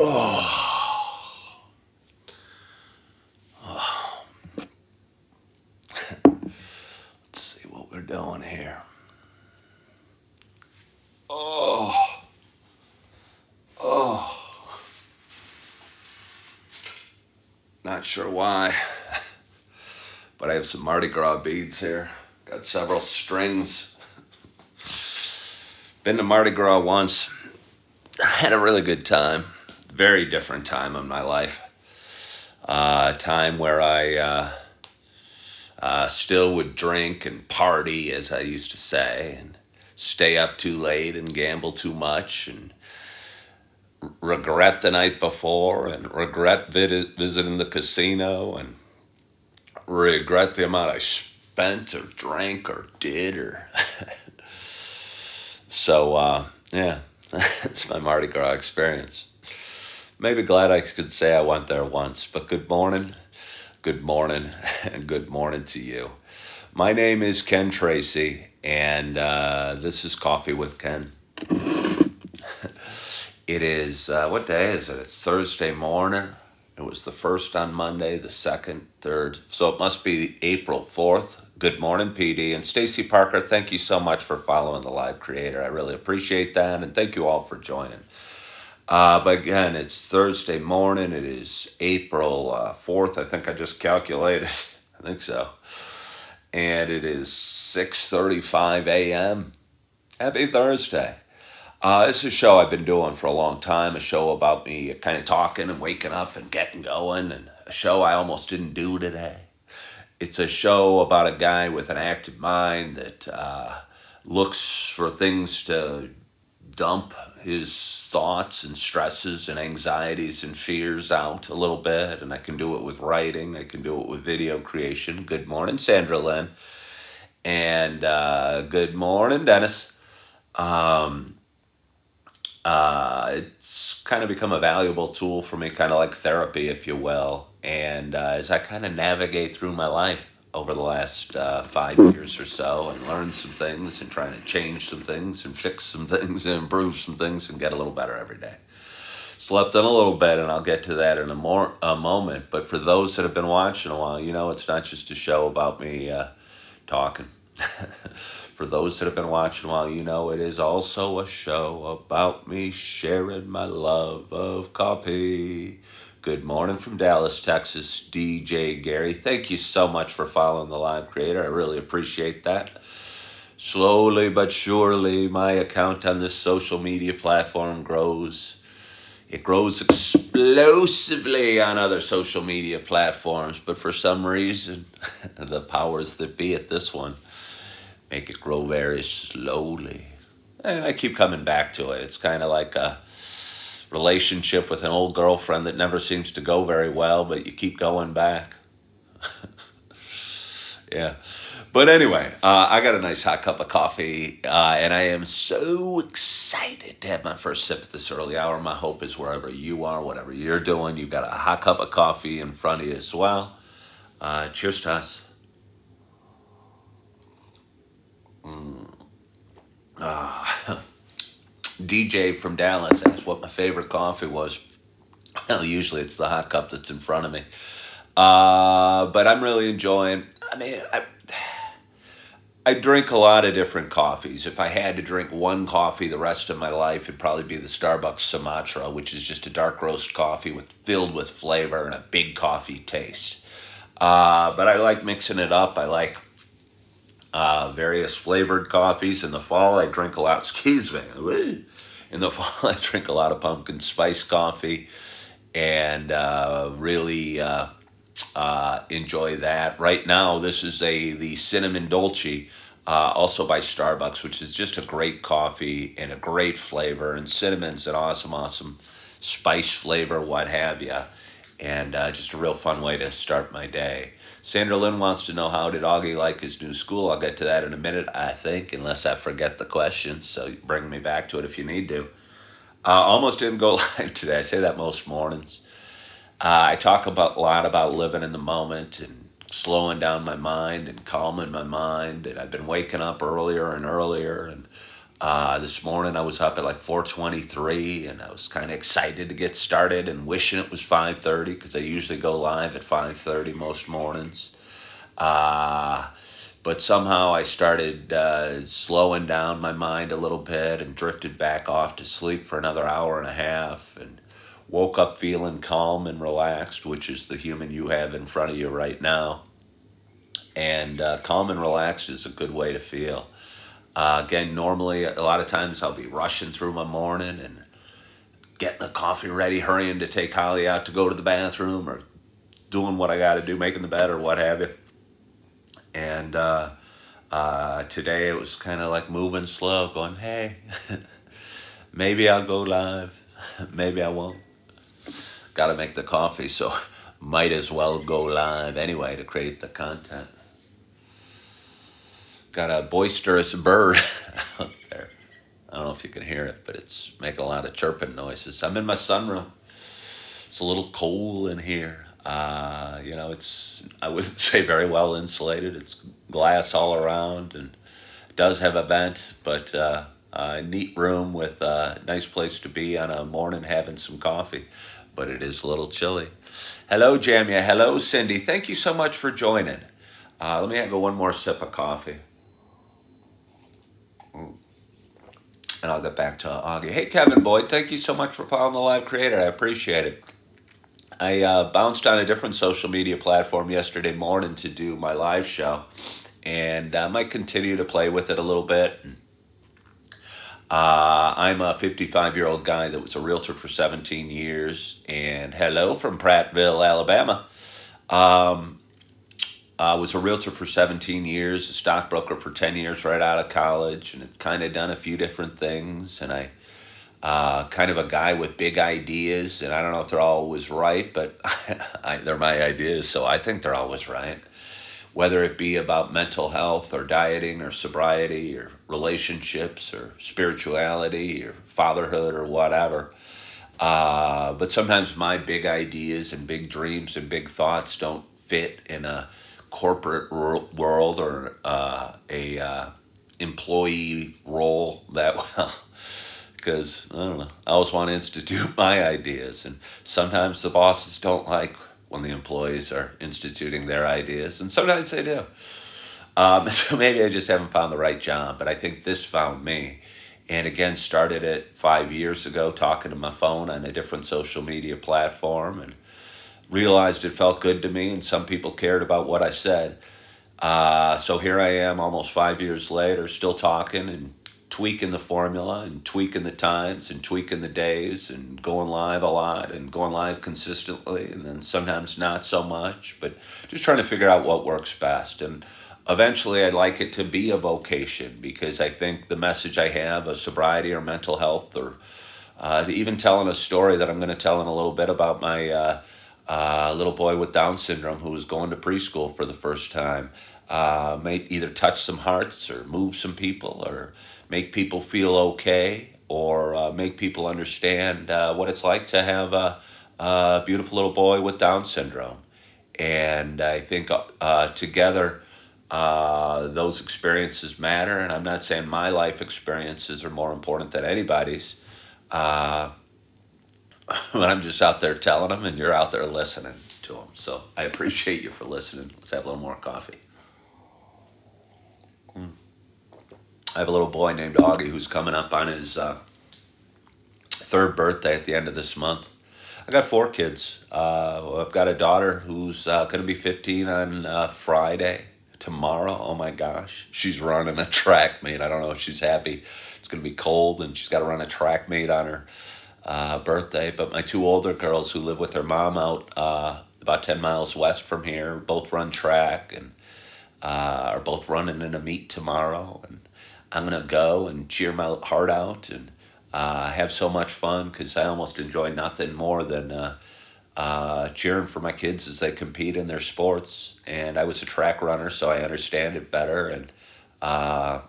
Oh, let's see what we're doing here. Oh, oh, not sure why, but I have some Mardi Gras beads here. Got several strings. Been to Mardi Gras once. I had a really good time. Very different time in my life. A time where I still would drink and party, as I used to say, and stay up too late and gamble too much and regret the night before and regret visiting the casino and regret the amount I spent or drank or did or yeah, it's my Mardi Gras experience. Maybe glad I could say I went there once, but good morning, and good morning to you. My name is Ken Tracy, and this is Coffee with Ken. It is, what day is it? It's Thursday morning. It was the first on Monday, the second, third. So it must be April 4th. Good morning, PD. And Stacy Parker, thank you so much for following the live creator. I really appreciate that. And thank you all for joining. But again, it's Thursday morning. It is April 4th. I think I just calculated. I think so. And it is 6:35 a.m. Happy Thursday. This is a show I've been doing for a long time, a show about me kind of talking and waking up and getting going, and a show I almost didn't do today. It's a show about a guy with an active mind that looks for things to dump his thoughts and stresses and anxieties and fears out a little bit, and I can do it with writing, I can do it with video creation. Good morning, Sandra Lynn, and good morning, Dennis. Um, it's kind of become a valuable tool for me, kind of like therapy, if you will. And as I kind of navigate through my life over the last 5 years or so and learn some things and trying to change some things and fix some things and improve some things and get a little better every day. Slept in a little bit, and I'll get to that in a moment. But for those that have been watching a while, it's not just a show about me talking. For those that have been watching a while, it is also a show about me sharing my love of coffee. Good morning from Dallas, Texas, DJ Gary. Thank you so much for following the live creator. I really appreciate that. Slowly but surely, my account on this social media platform grows. It grows explosively on other social media platforms, but for some reason, the powers that be at this one make it grow very slowly. And I keep coming back to it. It's kind of like a relationship with an old girlfriend that never seems to go very well, but you keep going back. Yeah. But anyway, I got a nice hot cup of coffee, and I am so excited to have my first sip at this early hour. My hope is wherever you are, whatever you're doing, you've got a hot cup of coffee in front of you as well. Cheers to us. DJ from Dallas asked what my favorite coffee was. Well, usually it's the hot cup that's in front of me. But I'm really enjoying. I drink a lot of different coffees. If I had to drink one coffee the rest of my life, it'd probably be the Starbucks Sumatra, which is just a dark roast coffee filled with flavor and a big coffee taste. But I like mixing it up. I like various flavored coffees. In the fall, I drink a lot. Excuse me. In the fall, I drink a lot of pumpkin spice coffee, and really enjoy that. Right now, this is the cinnamon dolce, also by Starbucks, which is just a great coffee and a great flavor. And cinnamon's an awesome spice flavor, what have you. And just a real fun way to start my day. Sandra Lynn wants to know, how did Augie like his new school? I'll get to that in a minute, I think, unless I forget the question. So bring me back to it if you need to. Almost didn't go live today. I say that most mornings. I talk a lot about living in the moment and slowing down my mind and calming my mind. And I've been waking up earlier and earlier. And This morning I was up at like 4:23, and I was kind of excited to get started and wishing it was 5:30 because I usually go live at 5:30 most mornings. Uh, but somehow I started slowing down my mind a little bit and drifted back off to sleep for another hour and a half, and woke up feeling calm and relaxed, which is the human you have in front of you right now. And calm and relaxed is a good way to feel. Again, normally a lot of times I'll be rushing through my morning and getting the coffee ready, hurrying to take Holly out to go to the bathroom, or doing what I got to do, making the bed or what have you. And today it was kind of like moving slow, going, hey, maybe I'll go live, maybe I won't. Got to make the coffee, so might as well go live anyway to create the content. Got a boisterous bird out there. I don't know if you can hear it, but it's making a lot of chirping noises. I'm in my sunroom. It's a little cold in here. It's, I wouldn't say very well insulated. It's glass all around, and it does have a vent, but a neat room with a nice place to be on a morning having some coffee. But it is a little chilly. Hello, Jamia. Hello, Cindy. Thank you so much for joining. Let me have one more sip of coffee. And I'll get back to Augie. Hey, Kevin Boyd, thank you so much for following the Live Creator. I appreciate it. I bounced on a different social media platform yesterday morning to do my live show, and I might continue to play with it a little bit. I'm a 55-year-old guy that was a realtor for 17 years, and hello from Prattville, Alabama. I was a realtor for 17 years, a stockbroker for 10 years right out of college, and have kind of done a few different things. And I kind of a guy with big ideas, and I don't know if they're always right, but they're my ideas, so I think they're always right. Whether it be about mental health or dieting or sobriety or relationships or spirituality or fatherhood or whatever. But sometimes my big ideas and big dreams and big thoughts don't fit in a corporate world or a employee role that well. Because I don't know, I always want to institute my ideas, and sometimes the bosses don't like when the employees are instituting their ideas, and sometimes they do. So maybe I just haven't found the right job, but I think this found me. And again, started it 5 years ago, talking to my phone on a different social media platform, and realized it felt good to me, and some people cared about what I said. So here I am almost 5 years later, still talking and tweaking the formula and tweaking the times and tweaking the days and going live a lot and going live consistently, and then sometimes not so much, but just trying to figure out what works best. And eventually I'd like it to be a vocation, because I think the message I have of sobriety or mental health, or even telling a story that I'm going to tell in a little bit about my little boy with Down syndrome who was going to preschool for the first time, may either touch some hearts or move some people or make people feel okay, or make people understand what it's like to have a beautiful little boy with Down syndrome. And I think together those experiences matter. And I'm not saying my life experiences are more important than anybody's. But I'm just out there telling them, and you're out there listening to them. So I appreciate you for listening. Let's have a little more coffee. I have a little boy named Augie who's coming up on his third birthday at the end of this month. I got 4 kids. I've got a daughter who's going to be 15 on Friday, tomorrow. Oh my gosh. She's running a track meet. I don't know if she's happy. It's going to be cold, and she's got to run a track meet on her birthday. But my 2 older girls who live with their mom out about 10 miles west from here both run track, and are both running in a meet tomorrow. And I'm going to go and cheer my heart out and have so much fun, because I almost enjoy nothing more than cheering for my kids as they compete in their sports. And I was a track runner, so I understand it better. And I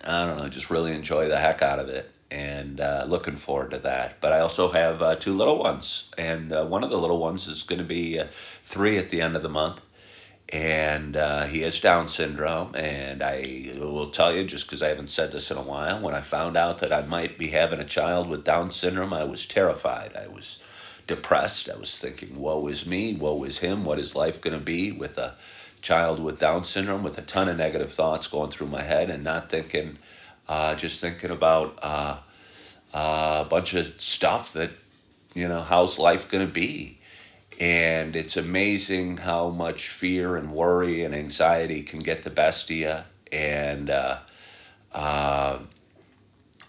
don't know, just really enjoy the heck out of it, and looking forward to that. But I also have 2 little ones, and one of the little ones is going to be 3 at the end of the month. and he has Down syndrome. And I will tell you, just because I haven't said this in a while, when I found out that I might be having a child with Down syndrome, I was terrified. I was depressed. I was thinking, woe is me, woe is him. What is life going to be with a child with Down syndrome? With a ton of negative thoughts going through my head, and not thinking, just thinking about a bunch of stuff that, how's life going to be? And it's amazing how much fear and worry and anxiety can get the best of you. And uh,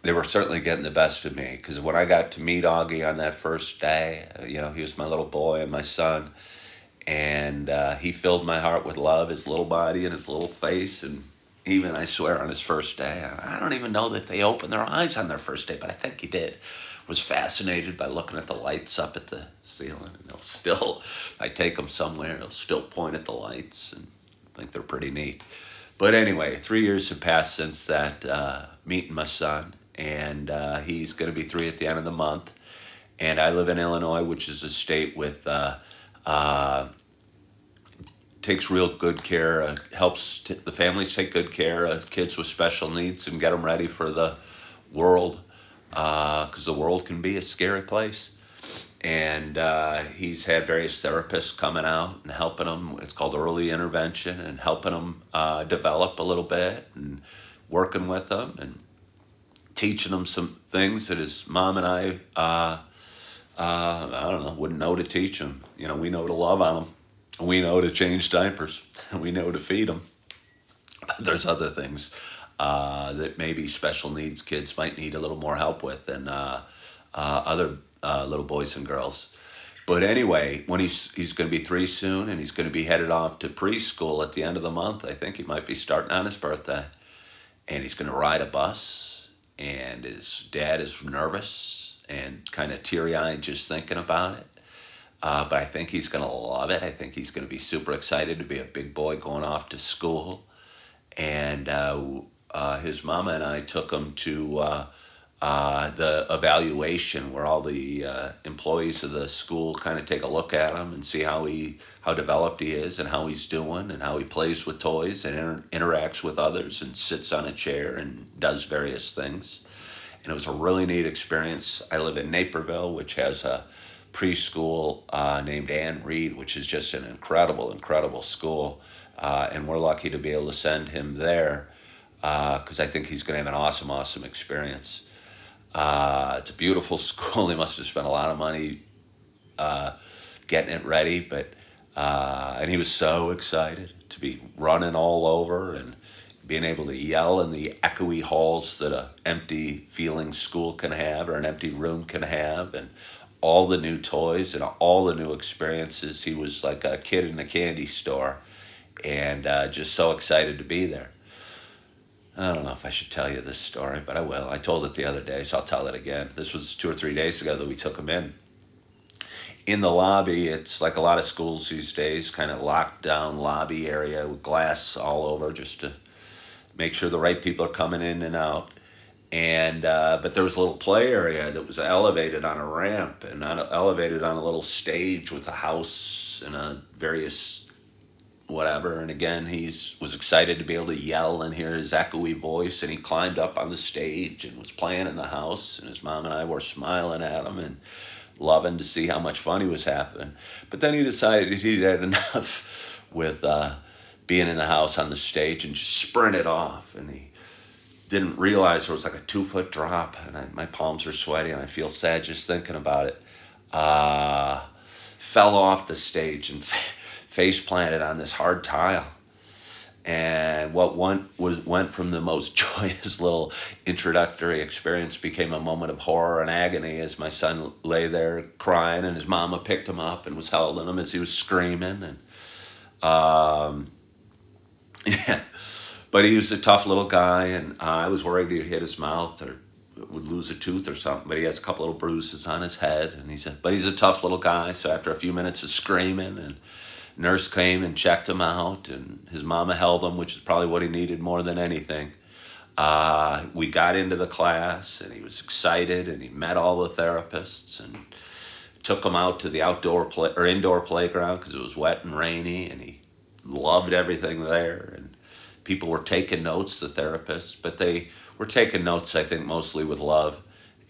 they were certainly getting the best of me, because when I got to meet Augie on that first day, he was my little boy and my son. And he filled my heart with love, his little body and his little face. And even, I swear, on his first day, I don't even know that they opened their eyes on their first day, but I think he did. Was fascinated by looking at the lights up at the ceiling. And they'll still, if I take them somewhere, they'll still point at the lights, and I think they're pretty neat. But anyway, 3 years have passed since that meeting my son, and he's going to be 3 at the end of the month. And I live in Illinois, which is a state with uh, takes real good care, helps the families take good care of kids with special needs and get them ready for the world, because the world can be a scary place. And he's had various therapists coming out and helping him. It's called early intervention, and helping him develop a little bit, and working with him and teaching him some things that his mom and I don't know, wouldn't know to teach him. We know to love on him. We know to change diapers. We know to feed them. But there's other things that maybe special needs kids might need a little more help with than other little boys and girls. But anyway, when he's going to be 3 soon, and he's going to be headed off to preschool at the end of the month. I think he might be starting on his birthday. And he's going to ride a bus. And his dad is nervous and kind of teary-eyed just thinking about it. But I think he's going to love it. I think he's going to be super excited to be a big boy going off to school. And his mama and I took him to the evaluation, where all the employees of the school kind of take a look at him and see how developed he is, and how he's doing, and how he plays with toys and interacts with others, and sits on a chair and does various things. And it was a really neat experience. I live in Naperville, which has a preschool named Ann Reed, which is just an incredible school. And we're lucky to be able to send him there, because I think he's going to have an awesome experience. It's a beautiful school. They must have spent a lot of money getting it ready, and he was so excited to be running all over and being able to yell in the echoey halls that a empty feeling school can have, or an empty room can have, and all the new toys and all the new experiences. He was like a kid in a candy store, and just so excited to be there. I don't know if I should tell you this story, but I will. I told it the other day, so I'll tell it again. This was 2 or 3 days ago that we took him in. In the lobby, it's like a lot of schools these days, kind of locked down lobby area with glass all over, just to make sure the right people are coming in and out. And but there was a little play area that was elevated on a ramp, and elevated on a little stage with a house and a various whatever. And again, was excited to be able to yell and hear his echoey voice. And he climbed up on the stage and was playing in the house. And his mom and I were smiling at him and loving to see how much fun he was having. But then he decided he'd had enough with being in the house on the stage, and just sprinted off. And he didn't realize there was like a 2-foot drop, and my palms are sweaty, and I feel sad just thinking about it. Fell off the stage and face planted on this hard tile. And what went from the most joyous little introductory experience became a moment of horror and agony, as my son lay there crying, and his mama picked him up and was holding him as he was screaming. And yeah, but he was a tough little guy, and I was worried he'd hit his mouth or would lose a tooth or something. But he has a couple little bruises on his head, and he's a tough little guy. So after a few minutes of screaming, and nurse came and checked him out, and his mama held him, which is probably what he needed more than anything. We got into the class, and he was excited, and he met all the therapists, and took him out to the indoor playground, because it was wet and rainy, and he loved everything there, and people were taking notes, the therapists, but they were taking notes, I think, mostly with love.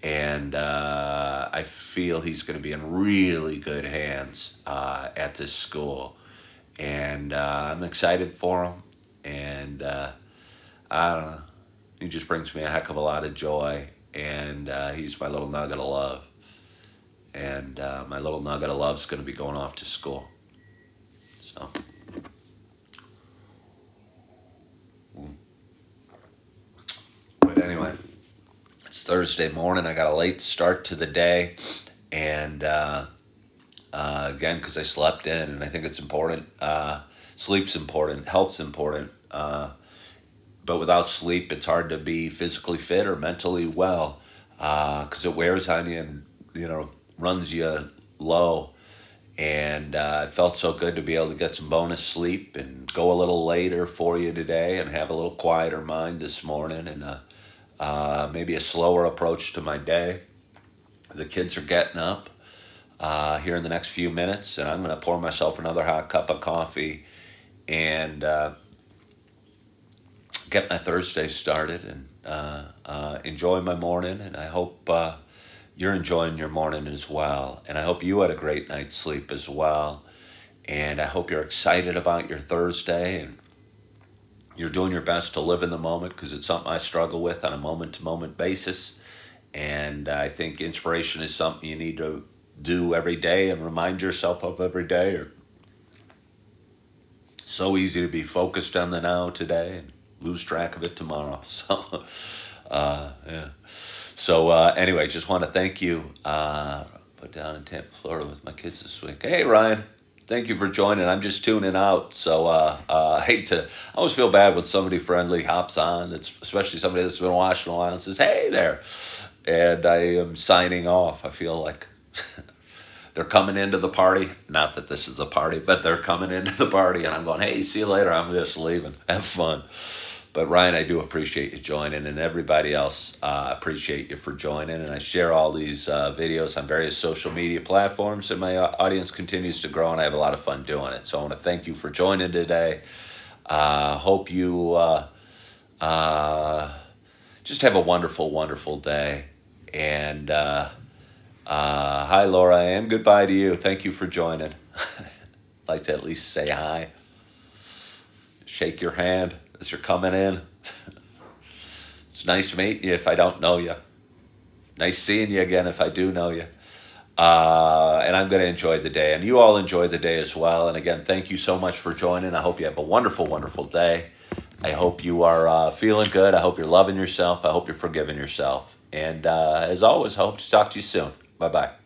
And I feel he's going to be in really good hands at this school. And I'm excited for him. And I don't know. He just brings me a heck of a lot of joy. And he's my little nugget of love. And my little nugget of love is going to be going off to school. So. But anyway, it's Thursday morning. I got a late start to the day. And again, because I slept in, and I think it's important. Sleep's important. Health's important. But without sleep, it's hard to be physically fit or mentally well, because it wears on you and runs you low. And it felt so good to be able to get some bonus sleep and go a little later for you today and have a little quieter mind this morning, and maybe a slower approach to my day. The kids are getting up here in the next few minutes, and I'm going to pour myself another hot cup of coffee and get my Thursday started and enjoy my morning. And I hope you're enjoying your morning as well. And I hope you had a great night's sleep as well. And I hope you're excited about your Thursday and you're doing your best to live in the moment, because it's something I struggle with on a moment-to-moment basis. And I think inspiration is something you need to do every day and remind yourself of every day. Or so easy to be focused on the now today and lose track of it tomorrow. So, yeah. So anyway, just want to thank you. Put down in Tampa, Florida with my kids this week. Hey, Ryan. Thank you for joining. I'm just tuning out, so I hate to. I always feel bad when somebody friendly hops on. That's especially somebody that's been watching a while and says, "Hey there," and I am signing off. I feel like they're coming into the party. Not that this is a party, but they're coming into the party, and I'm going, "Hey, see you later. I'm just leaving. Have fun." But Ryan, I do appreciate you joining, and everybody else, appreciate you for joining. And I share all these videos on various social media platforms, and my audience continues to grow, and I have a lot of fun doing it. So I want to thank you for joining today. Hope you just have a wonderful, wonderful day. And hi, Laura Ann. Goodbye to you. Thank you for joining. I'd like to at least say hi. Shake your hand as you're coming in. It's nice meeting you if I don't know you. Nice seeing you again if I do know you. And I'm going to enjoy the day. And you all enjoy the day as well. And again, thank you so much for joining. I hope you have a wonderful, wonderful day. I hope you are feeling good. I hope you're loving yourself. I hope you're forgiving yourself. And as always, I hope to talk to you soon. Bye-bye.